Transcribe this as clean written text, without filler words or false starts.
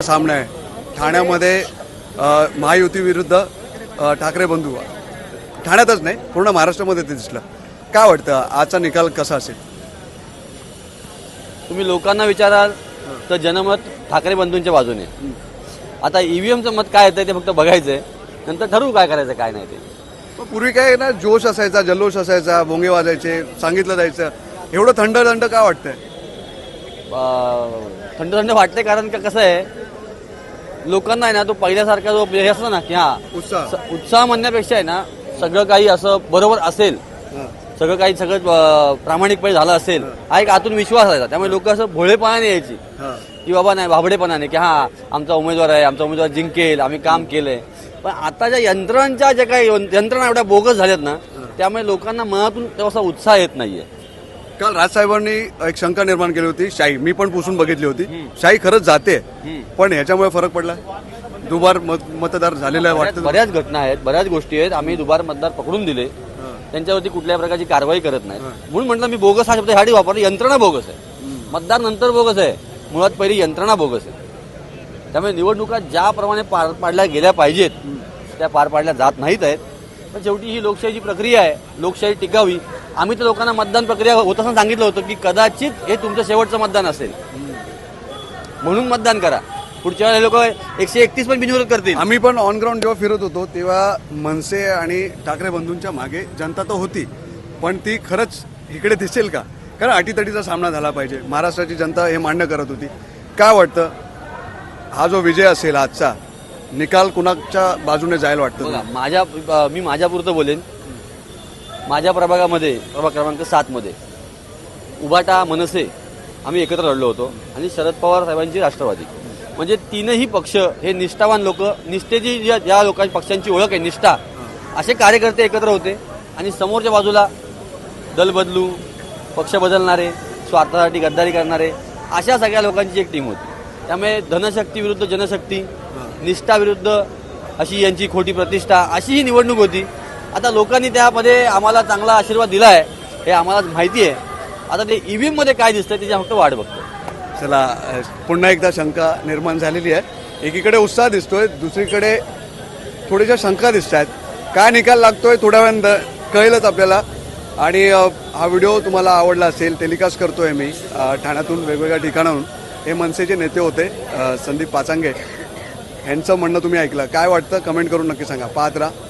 सामना आहे ठाण्यामध्ये महायुती विरुद्ध ठाकरे बंधू. ठाण्यातच नाही पूर्ण महाराष्ट्रामध्ये ते दिसलं. काय वाटतं आजचा निकाल कसा असेल? तुम्ही लोकांना विचाराल तर जनमत ठाकरे बंधूंच्या बाजूने. आता ईव्हीएमचं मत काय येतं ते फक्त बघायचं आहे, नंतर ठरवू काय करायचं काय नाही ते. पूर्वी काय ना जोश असायचा, जल्लोष असायचा, भोंगे वाजायचे, सांगितलं जायचं. एवढं थंड थंड काय वाटतंय? थंड थंड वाटते कारण का कसं आहे, लोकांना आहे ना तो पहिल्यासारखा जो हे असतो ना की हा उत्साह म्हणण्यापेक्षा आहे ना सगळं काही असं बरोबर असेल, सगळं प्रामाणिकपणे झालं असेल हा एक आतून विश्वास असायचा. त्यामुळे लोक असं भोळेपणाने यायची की बाबा नाही भाबडेपणाने की हा आमचा उमेदवार आहे, आमचा उमेदवार जिंकेल, आम्ही काम केलंय. पण आताच्या यंत्रणांच्या ज्या काही यंत्रणा एवढ्या बोगस झाल्यात ना त्यामुळे लोकांना मनातून तेव्हा उत्साह येत नाहीये. काल राजसाहेबांनी एक शंका निर्माण केली होती, शाही मी पण पुसून बघितली होती, शाही खरंच जाते पण ह्याच्यामुळे फरक पडला, दुबार मतदार झालेला वाटतं. बऱ्याच घटना आहेत, बऱ्याच गोष्टी आहेत. आम्ही दुबार मतदार पकडून दिले, त्यांच्यावरती कुठल्याही प्रकारची कारवाई करत नाही. म्हणून म्हटलं मी बोगस हा शब्द ह्यासाठी वापरला. यंत्रणा बोगस आहे, मतदार नंतर बोगस आहे, मुळात पहिली यंत्रणा बोगस आहे. त्यामुळे निवडणुका ज्याप्रमाणे पार पाडल्या गेल्या पाहिजेत त्या पार पाडल्या जात नाहीत आहेत. पण शेवटी ही लोकशाहीची प्रक्रिया आहे, लोकशाही टिकावी. आम्ही तर लोकांना मतदान प्रक्रिया होत असताना सांगितलं होतं की कदाचित हे तुमचं शेवटचं मतदान असेल म्हणून मतदान करा. पुढच्या वेळेला लोक 131 पण बिनविरोध करतील. आम्ही पण ऑन ग्राउंड जेव्हा फिरत होतो तेव्हा मनसे आणि ठाकरे बंधूंच्या मागे जनता तर होती, पण ती खरंच इकडे दिसेल का? कारण अटीतटीचा सामना झाला पाहिजे, महाराष्ट्राची जनता हे मान्य करत होती. काय वाटतं हा जो विजय असेल आजचा, निकाल कुणाच्या बाजूने जायला वाटतं? मी माझ्यापुरतं बोलेन. माझ्या प्रभागामध्ये प्रभाग क्रमांक 7 मध्ये उभाटा मनसे आम्ही एकत्र लढलो होतो आणि शरद पवार साहेबांची राष्ट्रवादी, म्हणजे तीनही पक्ष हे निष्ठावान लोक, निष्ठेची ज्या लोकांची पक्षांची ओळख आहे निष्ठा, असे कार्यकर्ते एकत्र होते. आणि समोरच्या बाजूला दल बदलू, पक्ष बदलणारे, स्वार्थासाठी गद्दारी करणारे, अशा सगळ्या लोकांची एक टीम होती. त्यामुळे धनशक्ती विरुद्ध जनशक्ती, निष्ठा विरुद्ध अशी यांची खोटी प्रतिष्ठा, अशी ही निवडणूक होती. आता लोकांनी त्यामध्ये आम्हाला चांगला आशीर्वाद दिला आहे हे आम्हाला माहिती आहे. आता ते ईव्हीएम मध्ये काय दिसतंय त्याची फक्त वाट बघतो. चला, पुन्हा एकदा शंका निर्माण झालेली आहे. एकीकडे उत्साह दिसतोय, दुसरीकडे थोड्याशा शंका दिसत आहेत. काय निकाल लागतोय थोड्या वेळानं कळेलच आपल्याला. आणि हा व्हिडिओ तुम्हाला आवडला असेल, टेलिकास्ट करतोय मी ठाण्यातून वेगवेगळ्या ठिकाणाहून. हे मनसेचे नेते होते संदीप पाचांगे, यांचं म्हणणं तुम्ही ऐकलं. काय वाटतं कमेंट करून नक्की सांगा. पाहत राहा